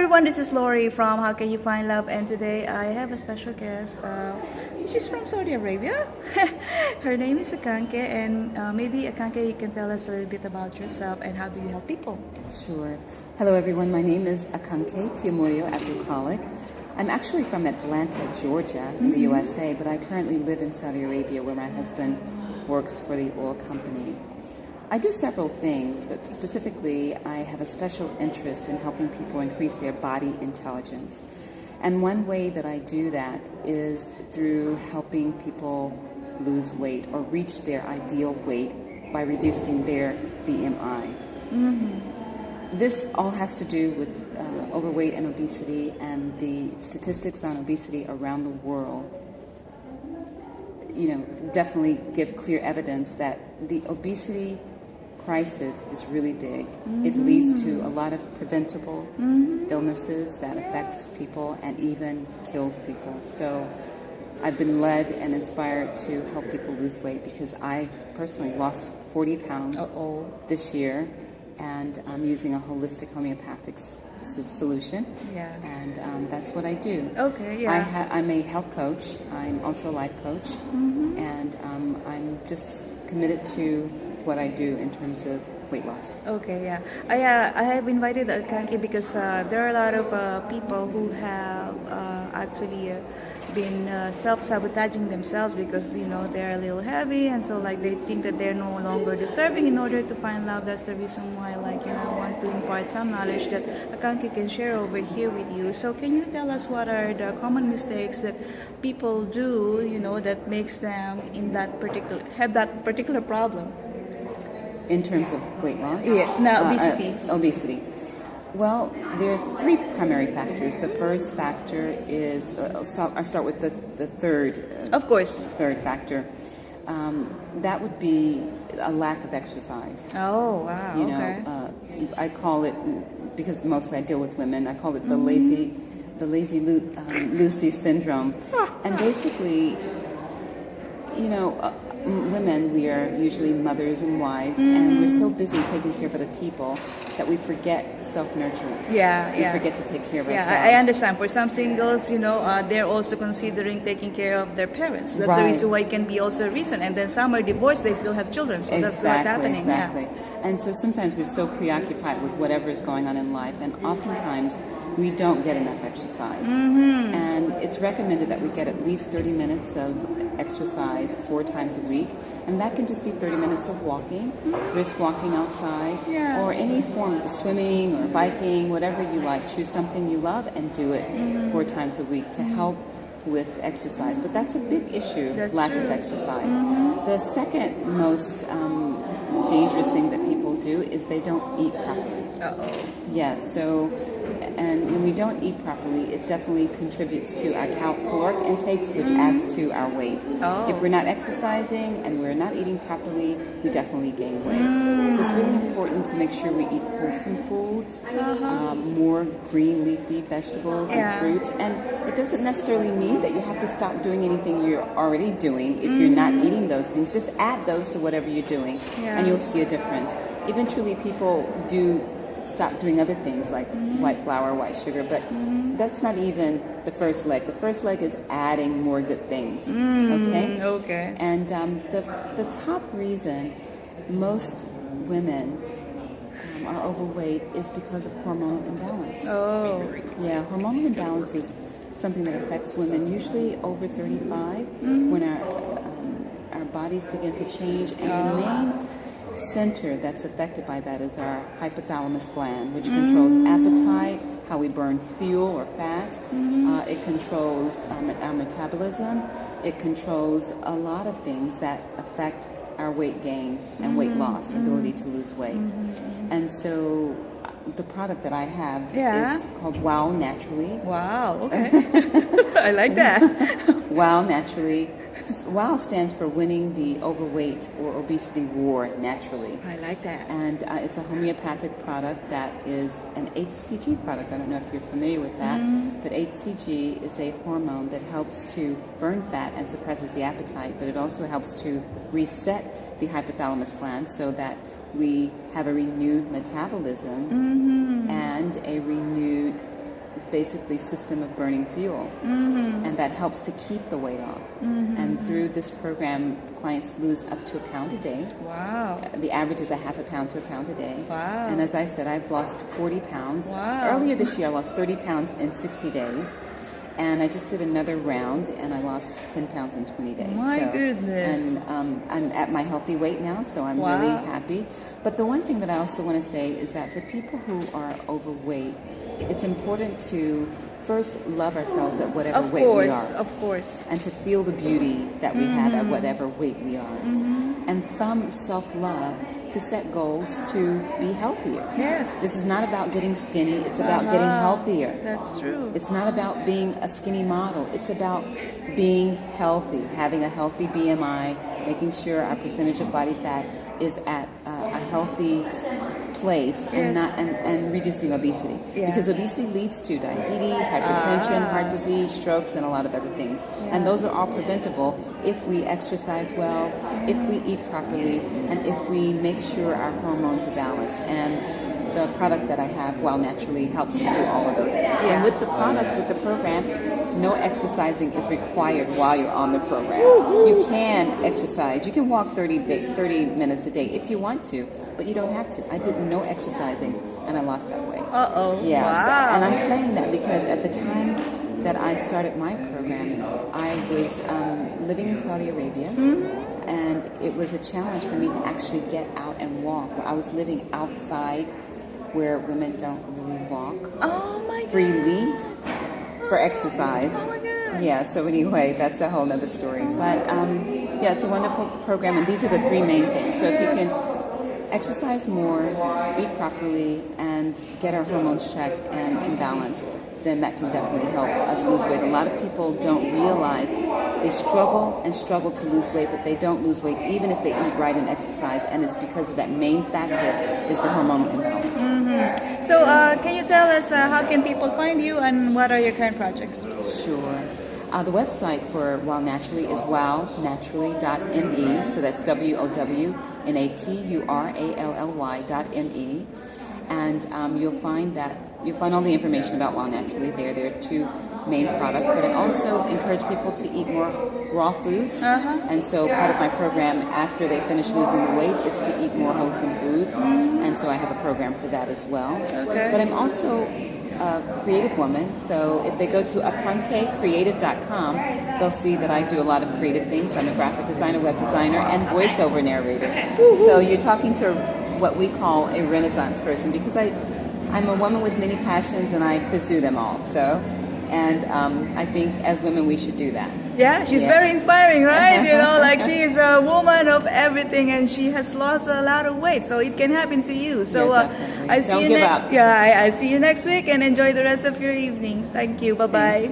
everyone, this is Lorii from How Can You Find Love, and today I have a special guest. She's from Saudi Arabia. Her name is Akanke, and maybe Akanke, you can tell us a little bit about yourself and how do you help people? Sure. Hello everyone, my name is Akanke Tiamuyo Abdulkhalik. I'm actually from Atlanta, Georgia in the USA, but I currently live in Saudi Arabia where my husband works for the oil company. I do several things, but specifically I have a special interest in helping people increase their body intelligence. And one way that I do that is through helping people lose weight or reach their ideal weight by reducing their BMI. This all has to do with overweight and obesity, and the statistics on obesity around the world definitely give clear evidence that the obesity crisis is really big. It leads to a lot of preventable illnesses that affects people and even kills people. So I've been led and inspired to help people lose weight because I personally lost 40 pounds this year, and I'm using a holistic homeopathic solution. Yeah. And that's what I do. Okay, yeah. I'm a health coach. I'm also a life coach. And I'm just committed to what I do in terms of weight loss. Okay, yeah. I have invited Akanke because there are a lot of people who have actually been self-sabotaging themselves because they're a little heavy, and so they think that they're no longer deserving in order to find love. That's the reason why I want to impart some knowledge that Akanke can share over here with you. So can you tell us what are the common mistakes that people do that makes them have that particular problem? In terms of weight loss? Yeah, no, obesity. Obesity. Well, there are three primary factors. The first factor is, I'll start with the third. Of course. Third factor. That would be a lack of exercise. Oh, wow. Okay. I call it, because mostly I deal with women, I call it the lazy Lucy syndrome. And basically, women, we are usually mothers and wives, and we're so busy taking care of other people that we forget self-nurturance. We forget to take care of ourselves. I understand. For some singles, they're also considering taking care of their parents. That's the reason why it can be also a reason. And then some are divorced, they still have children, so that's what's happening. Exactly. Yeah. And so sometimes we're so preoccupied with whatever is going on in life, and oftentimes we don't get enough exercise. And it's recommended that we get at least 30 minutes of exercise 4 times a week, and that can just be 30 minutes of walking, brisk walking outside, or any form of swimming or biking, whatever you like. Choose something you love and do it 4 times a week to help with exercise. But that's a big issue, lack of exercise. The second most dangerous thing that people do is they don't eat properly. And when we don't eat properly, it definitely contributes to our caloric intakes, which adds to our weight. If we're not exercising and we're not eating properly, we definitely gain weight. So it's really important to make sure we eat wholesome foods, more green leafy vegetables and fruits. And it doesn't necessarily mean that you have to stop doing anything you're already doing if you're not eating those things. Just add those to whatever you're doing, and you'll see a difference. Eventually, people do stop doing other things like white flour, white sugar, but that's not even the first leg. The first leg is adding more good things. Okay. And the top reason most women are overweight is because of hormonal imbalance. Yeah, hormonal imbalance is something that affects women usually over 35 when our bodies begin to change, and the main center that's affected by that is our hypothalamus gland, which controls appetite, how we burn fuel or fat. It controls our metabolism. It controls a lot of things that affect our weight gain and weight loss, ability to lose weight. And so the product that I have is called Wow Naturally. Wow, okay. I like that. Wow Naturally. WOW stands for winning the overweight or obesity war naturally. I like that. And it's a homeopathic product that is an HCG product. I don't know if you're familiar with that, but HCG is a hormone that helps to burn fat and suppresses the appetite, but it also helps to reset the hypothalamus gland so that we have a renewed metabolism and a renewed basically system of burning fuel, and that helps to keep the weight off. And through this program, clients lose up to a pound a day. Wow. The average is a half a pound to a pound a day. Wow. And as I said, I've lost 40 pounds. Wow. Earlier this year, I lost 30 pounds in 60 days. And I just did another round, and I lost 10 pounds in 20 days. My goodness. And I'm at my healthy weight now, so I'm Wow. really happy. But the one thing that I also want to say is that for people who are overweight, it's important to first love ourselves at whatever weight we are. Of course. And to feel the beauty that we have at whatever weight we are. And from self-love, to set goals to be healthier. Yes. This is not about getting skinny, it's about getting healthier. That's true. It's not about being a skinny model. It's about being healthy, having a healthy BMI, making sure our percentage of body fat is at a healthy place, and not and reducing obesity. Yeah. Because obesity leads to diabetes, hypertension, heart disease, strokes, and a lot of other things. And those are all preventable if we exercise well, if we eat properly, and if we make sure our hormones are balanced. And the product that I have, Well Naturally, helps to do all of those things. And with the product, with the program, no exercising is required while you're on the program. You can exercise. You can walk 30 minutes a day if you want to, but you don't have to. I did no exercising, and I lost that weight. Uh-oh. Yeah, Wow. and I'm saying that because at the time that I started my program, I was living in Saudi Arabia, and it was a challenge for me to actually get out and walk. I was living outside where women don't really walk freely for exercise. Oh my God. Yeah, so anyway, that's a whole other story. But yeah, it's a wonderful program, and these are the three main things. So if you can exercise more, eat properly, and get our hormones checked and in balance, then that can definitely help us lose weight. A lot of people don't realize they struggle and struggle to lose weight, but they don't lose weight even if they eat right and exercise, and it's because of that main factor is the hormonal imbalance. So, can you tell us how can people find you, and what are your current projects? Sure. The website for Well Naturally is wownaturally.me, so that's WOWNATURALLY.me, and you'll find all the information about Well Naturally there. There are two main products, but I also encourage people to eat more raw foods, and so part of my program after they finish losing the weight is to eat more wholesome foods, and so I have a program for that as well. Okay. But I'm also a creative woman, so if they go to akankecreative.com, they'll see that I do a lot of creative things. I'm a graphic designer, web designer, and voiceover narrator. So you're talking to what we call a Renaissance person, because I'm a woman with many passions and I pursue them all. So, and I think as women we should do that. Yeah, she's very inspiring, right? You know, like she is a woman of everything, and she has lost a lot of weight, so it can happen to you. So definitely. I see Don't you give next. up. Yeah, I see you next week, and enjoy the rest of your evening. Thank you. Bye bye.